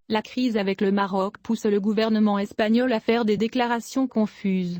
La crise avec le Maroc pousse le gouvernement espagnol à faire des déclarations confuses.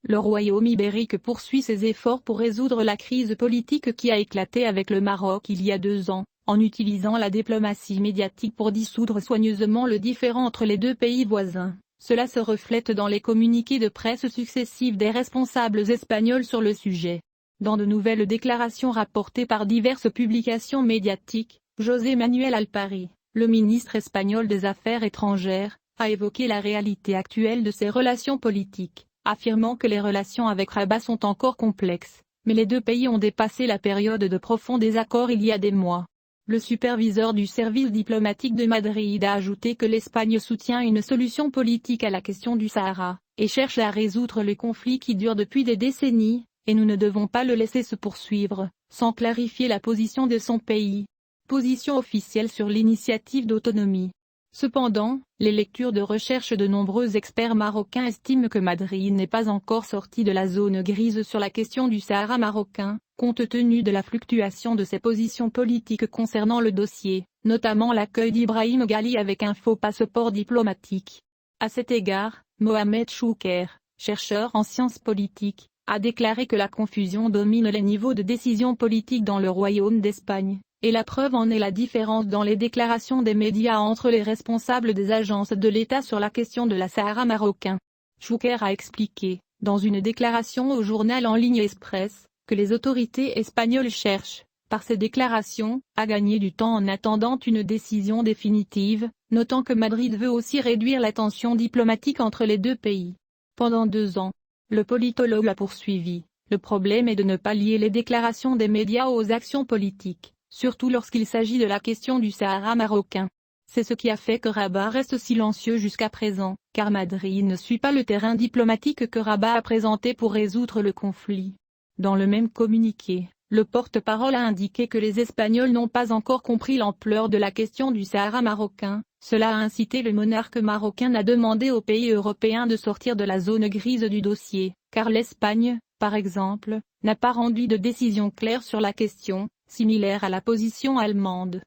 Le royaume ibérique poursuit ses efforts pour résoudre la crise politique qui a éclaté avec le Maroc il y a 2 ans, en utilisant la diplomatie médiatique pour dissoudre soigneusement le différend entre les deux pays voisins. Cela se reflète dans les communiqués de presse successifs des responsables espagnols sur le sujet. Dans de nouvelles déclarations rapportées par diverses publications médiatiques, José Manuel Alpari, le ministre espagnol des Affaires étrangères, a évoqué la réalité actuelle de ces relations politiques, affirmant que les relations avec Rabat sont encore complexes, mais les deux pays ont dépassé la période de profond désaccord il y a des mois. Le superviseur du service diplomatique de Madrid a ajouté que l'Espagne soutient une solution politique à la question du Sahara, et cherche à résoudre le conflit qui dure depuis des décennies, et nous ne devons pas le laisser se poursuivre, sans clarifier la position de son pays. Position officielle sur l'initiative d'autonomie. Cependant, les lectures de recherche de nombreux experts marocains estiment que Madrid n'est pas encore sorti de la zone grise sur la question du Sahara marocain, compte tenu de la fluctuation de ses positions politiques concernant le dossier, notamment l'accueil d'Ibrahim Ghali avec un faux passeport diplomatique. À cet égard, Mohamed Chouker, chercheur en sciences politiques, a déclaré que la confusion domine les niveaux de décision politique dans le Royaume d'Espagne. Et la preuve en est la différence dans les déclarations des médias entre les responsables des agences de l'État sur la question de la Sahara marocain. Chouker a expliqué, dans une déclaration au journal en ligne Express, que les autorités espagnoles cherchent, par ces déclarations, à gagner du temps en attendant une décision définitive, notant que Madrid veut aussi réduire la tension diplomatique entre les deux pays. Pendant 2 ans, le politologue a poursuivi, le problème est de ne pas lier les déclarations des médias aux actions politiques, surtout lorsqu'il s'agit de la question du Sahara marocain. C'est ce qui a fait que Rabat reste silencieux jusqu'à présent, car Madrid ne suit pas le terrain diplomatique que Rabat a présenté pour résoudre le conflit. Dans le même communiqué, le porte-parole a indiqué que les Espagnols n'ont pas encore compris l'ampleur de la question du Sahara marocain. Cela a incité le monarque marocain à demander aux pays européens de sortir de la zone grise du dossier, car l'Espagne, par exemple, n'a pas rendu de décision claire sur la question, similaire à la position allemande.